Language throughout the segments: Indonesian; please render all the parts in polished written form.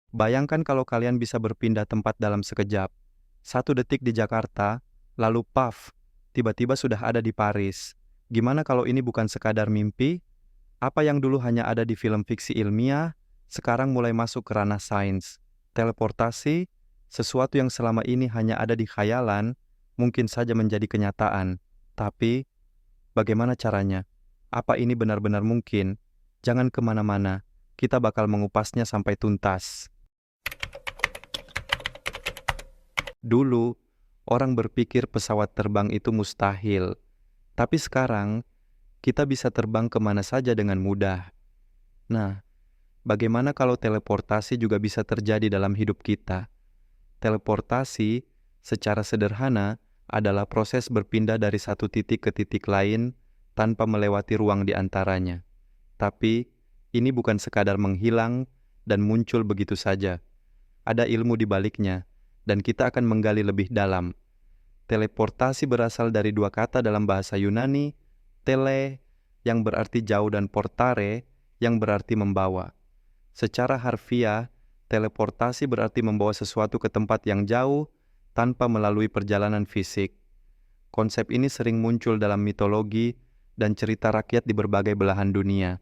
Bayangkan kalau kalian bisa berpindah tempat dalam sekejap. 1 detik di Jakarta, lalu paf, tiba-tiba sudah ada di Paris. Gimana kalau ini bukan sekadar mimpi? Apa yang dulu hanya ada di film fiksi ilmiah, sekarang mulai masuk ke ranah sains. Teleportasi, sesuatu yang selama ini hanya ada di khayalan, mungkin saja menjadi kenyataan. Tapi, bagaimana caranya? Apa ini benar-benar mungkin? Jangan kemana-mana, kita bakal mengupasnya sampai tuntas. Dulu, orang berpikir pesawat terbang itu mustahil. Tapi sekarang, kita bisa terbang kemana saja dengan mudah. Nah, bagaimana kalau teleportasi juga bisa terjadi dalam hidup kita? Teleportasi, secara sederhana, adalah proses berpindah dari satu titik ke titik lain tanpa melewati ruang di antaranya. Tapi, ini bukan sekadar menghilang dan muncul begitu saja. Ada ilmu di baliknya, dan kita akan menggali lebih dalam. Teleportasi berasal dari 2 kata dalam bahasa Yunani, tele, yang berarti jauh, dan portare, yang berarti membawa. Secara harfiah, teleportasi berarti membawa sesuatu ke tempat yang jauh tanpa melalui perjalanan fisik. Konsep ini sering muncul dalam mitologi dan cerita rakyat di berbagai belahan dunia.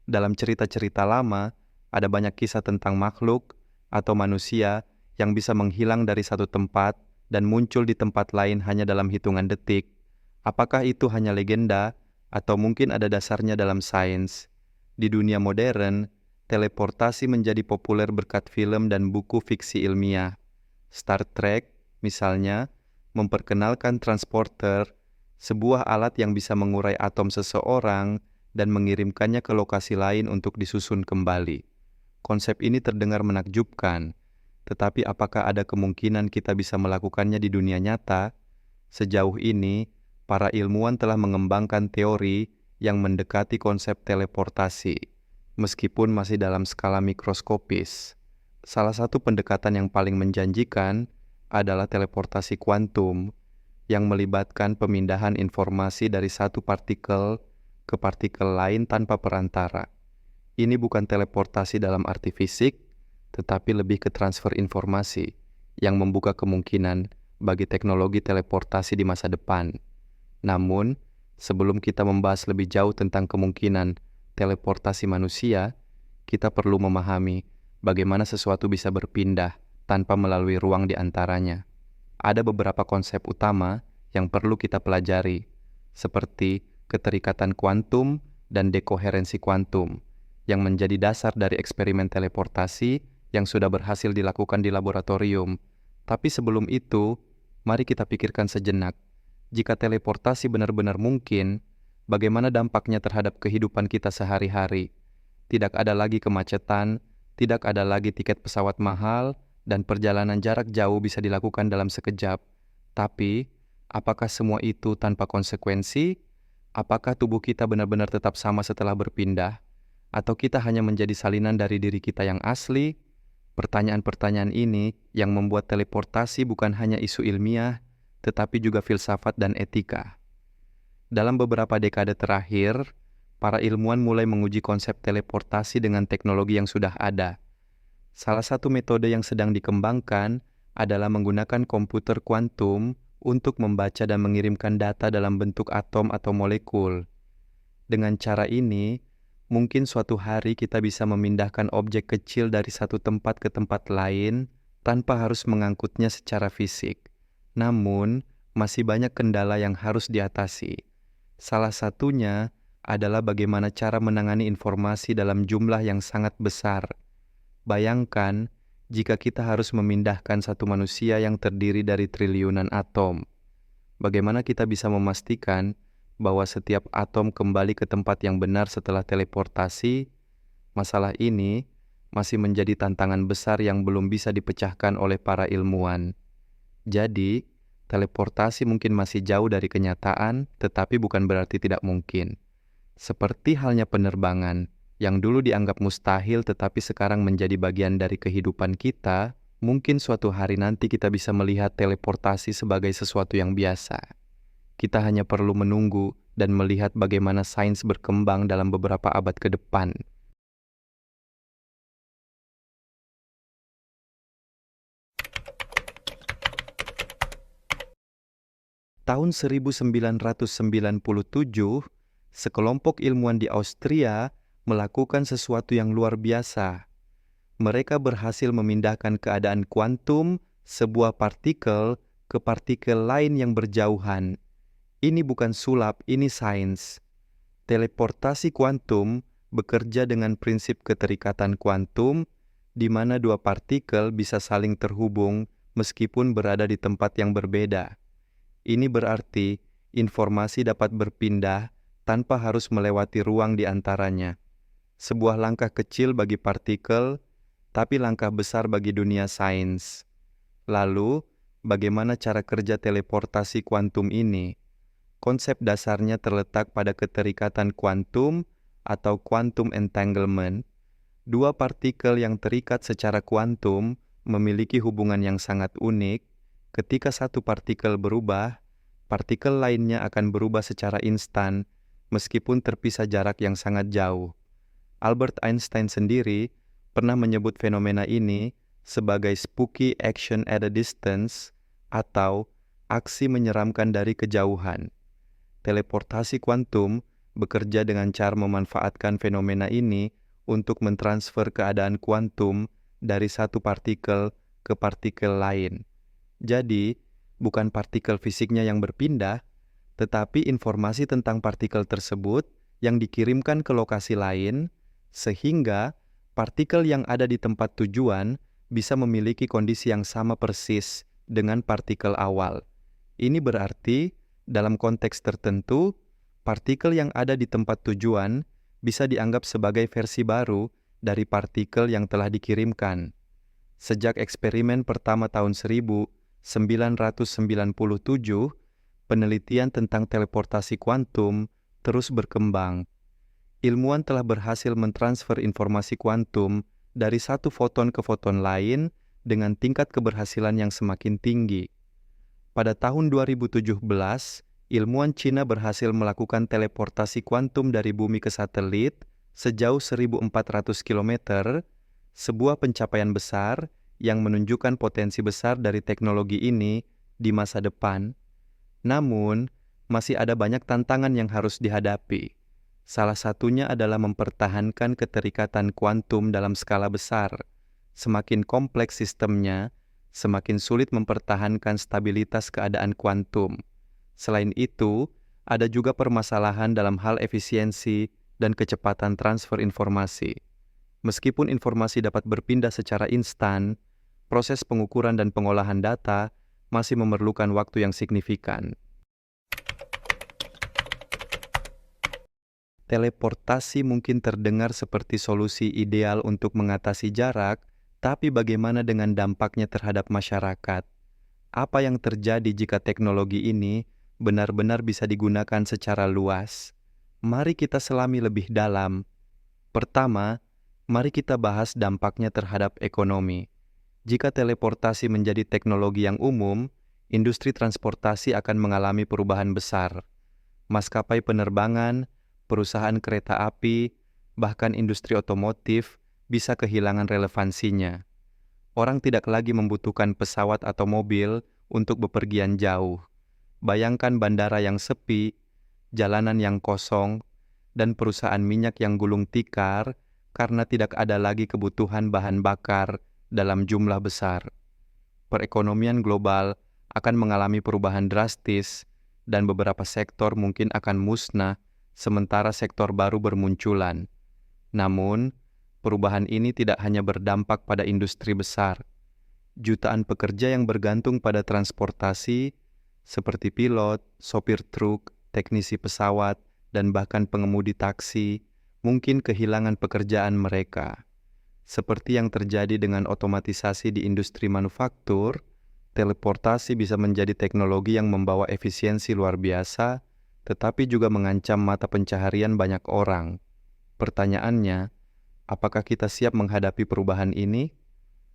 Dalam cerita-cerita lama, ada banyak kisah tentang makhluk atau manusia yang bisa menghilang dari satu tempat dan muncul di tempat lain hanya dalam hitungan detik. Apakah itu hanya legenda atau mungkin ada dasarnya dalam sains? Di dunia modern, teleportasi menjadi populer berkat film dan buku fiksi ilmiah. Star Trek, misalnya, memperkenalkan transporter, sebuah alat yang bisa mengurai atom seseorang dan mengirimkannya ke lokasi lain untuk disusun kembali. Konsep ini terdengar menakjubkan, tetapi apakah ada kemungkinan kita bisa melakukannya di dunia nyata? Sejauh ini, para ilmuwan telah mengembangkan teori yang mendekati konsep teleportasi, meskipun masih dalam skala mikroskopis. Salah satu pendekatan yang paling menjanjikan adalah teleportasi kuantum, yang melibatkan pemindahan informasi dari satu partikel ke partikel lain tanpa perantara. Ini bukan teleportasi dalam arti fisik, tetapi lebih ke transfer informasi yang membuka kemungkinan bagi teknologi teleportasi di masa depan. Namun, sebelum kita membahas lebih jauh tentang kemungkinan teleportasi manusia, kita perlu memahami bagaimana sesuatu bisa berpindah tanpa melalui ruang di antaranya. Ada beberapa konsep utama yang perlu kita pelajari, seperti keterikatan kuantum dan dekoherensi kuantum, yang menjadi dasar dari eksperimen teleportasi yang sudah berhasil dilakukan di laboratorium. Tapi sebelum itu, mari kita pikirkan sejenak. Jika teleportasi benar-benar mungkin, bagaimana dampaknya terhadap kehidupan kita sehari-hari? Tidak ada lagi kemacetan, tidak ada lagi tiket pesawat mahal, dan perjalanan jarak jauh bisa dilakukan dalam sekejap. Tapi, apakah semua itu tanpa konsekuensi? Apakah tubuh kita benar-benar tetap sama setelah berpindah? Atau kita hanya menjadi salinan dari diri kita yang asli? Pertanyaan-pertanyaan ini yang membuat teleportasi bukan hanya isu ilmiah, tetapi juga filsafat dan etika. Dalam beberapa dekade terakhir, para ilmuwan mulai menguji konsep teleportasi dengan teknologi yang sudah ada. Salah satu metode yang sedang dikembangkan adalah menggunakan komputer kuantum untuk membaca dan mengirimkan data dalam bentuk atom atau molekul. Dengan cara ini, mungkin suatu hari kita bisa memindahkan objek kecil dari satu tempat ke tempat lain tanpa harus mengangkutnya secara fisik. Namun, masih banyak kendala yang harus diatasi. Salah satunya adalah bagaimana cara menangani informasi dalam jumlah yang sangat besar. Bayangkan jika kita harus memindahkan satu manusia yang terdiri dari triliunan atom. Bagaimana kita bisa memastikan bahwa setiap atom kembali ke tempat yang benar setelah teleportasi? Masalah ini masih menjadi tantangan besar yang belum bisa dipecahkan oleh para ilmuwan. Jadi, teleportasi mungkin masih jauh dari kenyataan, tetapi bukan berarti tidak mungkin. Seperti halnya penerbangan, yang dulu dianggap mustahil tetapi sekarang menjadi bagian dari kehidupan kita, mungkin suatu hari nanti kita bisa melihat teleportasi sebagai sesuatu yang biasa. Kita hanya perlu menunggu dan melihat bagaimana sains berkembang dalam beberapa abad ke depan. Tahun 1997, sekelompok ilmuwan di Austria melakukan sesuatu yang luar biasa. Mereka berhasil memindahkan keadaan kuantum sebuah partikel ke partikel lain yang berjauhan. Ini bukan sulap, ini sains. Teleportasi kuantum bekerja dengan prinsip keterikatan kuantum, di mana dua partikel bisa saling terhubung meskipun berada di tempat yang berbeda. Ini berarti informasi dapat berpindah tanpa harus melewati ruang di antaranya. Sebuah langkah kecil bagi partikel, tapi langkah besar bagi dunia sains. Lalu, bagaimana cara kerja teleportasi kuantum ini? Konsep dasarnya terletak pada keterikatan kuantum atau quantum entanglement. Dua partikel yang terikat secara kuantum memiliki hubungan yang sangat unik. Ketika satu partikel berubah, partikel lainnya akan berubah secara instan, meskipun terpisah jarak yang sangat jauh. Albert Einstein sendiri pernah menyebut fenomena ini sebagai spooky action at a distance atau aksi menyeramkan dari kejauhan. Teleportasi kuantum bekerja dengan cara memanfaatkan fenomena ini untuk mentransfer keadaan kuantum dari satu partikel ke partikel lain. Jadi, bukan partikel fisiknya yang berpindah, tetapi informasi tentang partikel tersebut yang dikirimkan ke lokasi lain, sehingga partikel yang ada di tempat tujuan bisa memiliki kondisi yang sama persis dengan partikel awal. Ini berarti, dalam konteks tertentu, partikel yang ada di tempat tujuan bisa dianggap sebagai versi baru dari partikel yang telah dikirimkan. Sejak eksperimen pertama tahun 1997, penelitian tentang teleportasi kuantum terus berkembang. Ilmuwan telah berhasil mentransfer informasi kuantum dari satu foton ke foton lain dengan tingkat keberhasilan yang semakin tinggi. Pada tahun 2017, ilmuwan Cina berhasil melakukan teleportasi kuantum dari bumi ke satelit sejauh 1.400 km, sebuah pencapaian besar yang menunjukkan potensi besar dari teknologi ini di masa depan. Namun, masih ada banyak tantangan yang harus dihadapi. Salah satunya adalah mempertahankan keterikatan kuantum dalam skala besar. Semakin kompleks sistemnya, semakin sulit mempertahankan stabilitas keadaan kuantum. Selain itu, ada juga permasalahan dalam hal efisiensi dan kecepatan transfer informasi. Meskipun informasi dapat berpindah secara instan, proses pengukuran dan pengolahan data masih memerlukan waktu yang signifikan. Teleportasi mungkin terdengar seperti solusi ideal untuk mengatasi jarak, tapi bagaimana dengan dampaknya terhadap masyarakat? Apa yang terjadi jika teknologi ini benar-benar bisa digunakan secara luas? Mari kita selami lebih dalam. Pertama, mari kita bahas dampaknya terhadap ekonomi. Jika teleportasi menjadi teknologi yang umum, industri transportasi akan mengalami perubahan besar. Maskapai penerbangan, perusahaan kereta api, bahkan industri otomotif bisa kehilangan relevansinya. Orang tidak lagi membutuhkan pesawat atau mobil untuk bepergian jauh. Bayangkan bandara yang sepi, jalanan yang kosong, dan perusahaan minyak yang gulung tikar karena tidak ada lagi kebutuhan bahan bakar dalam jumlah besar. Perekonomian global akan mengalami perubahan drastis dan beberapa sektor mungkin akan musnah sementara sektor baru bermunculan. Namun, perubahan ini tidak hanya berdampak pada industri besar. Jutaan pekerja yang bergantung pada transportasi, seperti pilot, sopir truk, teknisi pesawat, dan bahkan pengemudi taksi, mungkin kehilangan pekerjaan mereka. Seperti yang terjadi dengan otomatisasi di industri manufaktur, teleportasi bisa menjadi teknologi yang membawa efisiensi luar biasa, tetapi juga mengancam mata pencaharian banyak orang. Pertanyaannya, apakah kita siap menghadapi perubahan ini?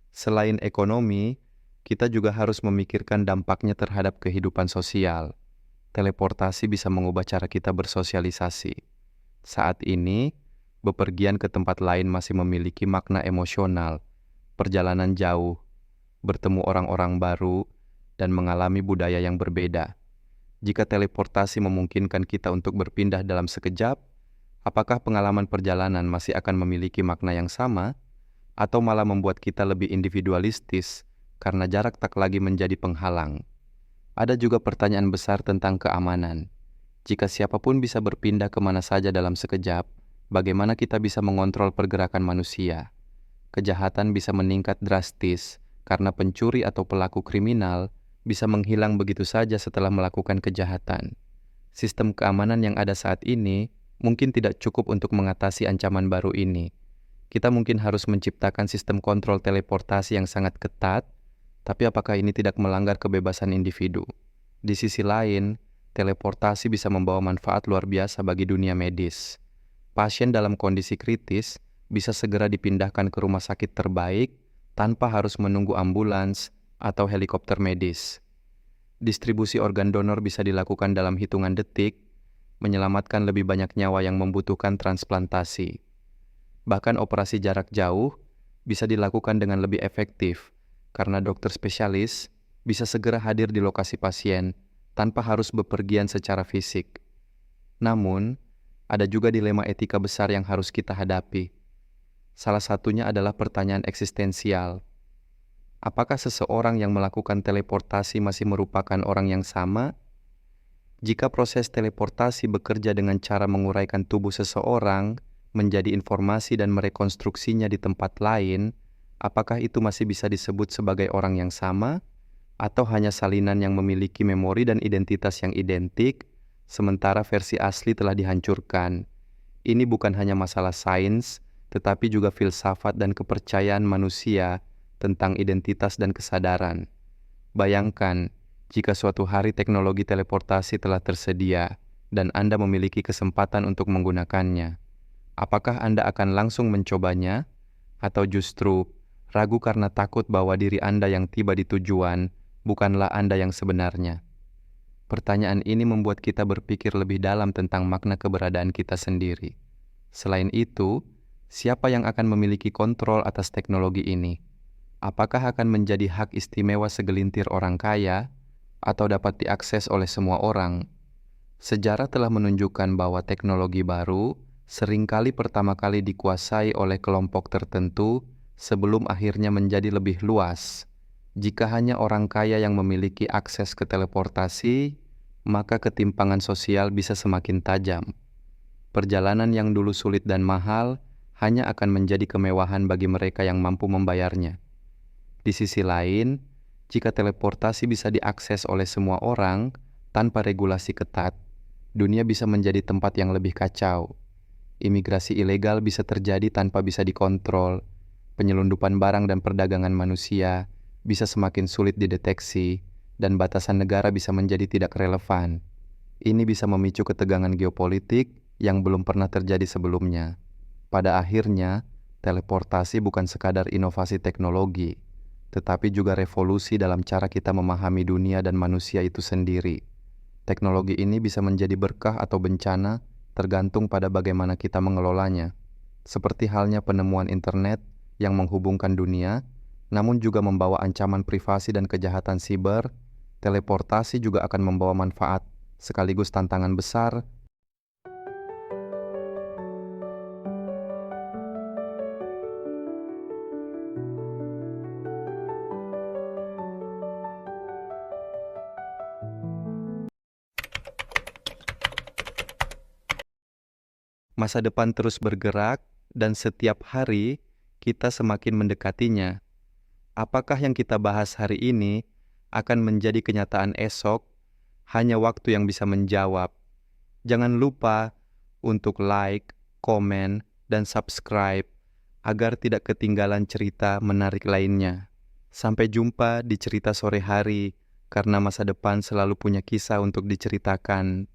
Selain ekonomi, kita juga harus memikirkan dampaknya terhadap kehidupan sosial. Teleportasi bisa mengubah cara kita bersosialisasi. Saat ini, bepergian ke tempat lain masih memiliki makna emosional, perjalanan jauh, bertemu orang-orang baru, dan mengalami budaya yang berbeda. Jika teleportasi memungkinkan kita untuk berpindah dalam sekejap, apakah pengalaman perjalanan masih akan memiliki makna yang sama, atau malah membuat kita lebih individualistis karena jarak tak lagi menjadi penghalang? Ada juga pertanyaan besar tentang keamanan. Jika siapapun bisa berpindah kemana saja dalam sekejap, bagaimana kita bisa mengontrol pergerakan manusia? Kejahatan bisa meningkat drastis karena pencuri atau pelaku kriminal bisa menghilang begitu saja setelah melakukan kejahatan. Sistem keamanan yang ada saat ini mungkin tidak cukup untuk mengatasi ancaman baru ini. Kita mungkin harus menciptakan sistem kontrol teleportasi yang sangat ketat, tapi apakah ini tidak melanggar kebebasan individu? Di sisi lain, teleportasi bisa membawa manfaat luar biasa bagi dunia medis. Pasien dalam kondisi kritis bisa segera dipindahkan ke rumah sakit terbaik tanpa harus menunggu ambulans atau helikopter medis. Distribusi organ donor bisa dilakukan dalam hitungan detik, menyelamatkan lebih banyak nyawa yang membutuhkan transplantasi. Bahkan operasi jarak jauh bisa dilakukan dengan lebih efektif, karena dokter spesialis bisa segera hadir di lokasi pasien tanpa harus bepergian secara fisik. Namun, ada juga dilema etika besar yang harus kita hadapi. Salah satunya adalah pertanyaan eksistensial. Apakah seseorang yang melakukan teleportasi masih merupakan orang yang sama? Jika proses teleportasi bekerja dengan cara menguraikan tubuh seseorang menjadi informasi dan merekonstruksinya di tempat lain, apakah itu masih bisa disebut sebagai orang yang sama? Atau hanya salinan yang memiliki memori dan identitas yang identik, sementara versi asli telah dihancurkan? Ini bukan hanya masalah sains, tetapi juga filsafat dan kepercayaan manusia tentang identitas dan kesadaran. Bayangkan, jika suatu hari teknologi teleportasi telah tersedia dan Anda memiliki kesempatan untuk menggunakannya. Apakah Anda akan langsung mencobanya, atau justru ragu karena takut bahwa diri Anda yang tiba di tujuan bukanlah Anda yang sebenarnya? Pertanyaan ini membuat kita berpikir lebih dalam tentang makna keberadaan kita sendiri. Selain itu, siapa yang akan memiliki kontrol atas teknologi ini? Apakah akan menjadi hak istimewa segelintir orang kaya, atau dapat diakses oleh semua orang? Sejarah telah menunjukkan bahwa teknologi baru seringkali pertama kali dikuasai oleh kelompok tertentu sebelum akhirnya menjadi lebih luas. Jika hanya orang kaya yang memiliki akses ke teleportasi, maka ketimpangan sosial bisa semakin tajam. Perjalanan yang dulu sulit dan mahal hanya akan menjadi kemewahan bagi mereka yang mampu membayarnya. Di sisi lain, jika teleportasi bisa diakses oleh semua orang tanpa regulasi ketat, dunia bisa menjadi tempat yang lebih kacau. Imigrasi ilegal bisa terjadi tanpa bisa dikontrol, penyelundupan barang dan perdagangan manusia bisa semakin sulit dideteksi, dan batasan negara bisa menjadi tidak relevan. Ini bisa memicu ketegangan geopolitik yang belum pernah terjadi sebelumnya. Pada akhirnya, teleportasi bukan sekadar inovasi teknologi, tetapi juga revolusi dalam cara kita memahami dunia dan manusia itu sendiri. Teknologi ini bisa menjadi berkah atau bencana, tergantung pada bagaimana kita mengelolanya. Seperti halnya penemuan internet yang menghubungkan dunia, namun juga membawa ancaman privasi dan kejahatan siber, teleportasi juga akan membawa manfaat, sekaligus tantangan besar. Masa depan terus bergerak, dan setiap hari kita semakin mendekatinya. Apakah yang kita bahas hari ini akan menjadi kenyataan esok? Hanya waktu yang bisa menjawab. Jangan lupa untuk like, komen, dan subscribe agar tidak ketinggalan cerita menarik lainnya. Sampai jumpa di cerita sore hari, karena masa depan selalu punya kisah untuk diceritakan.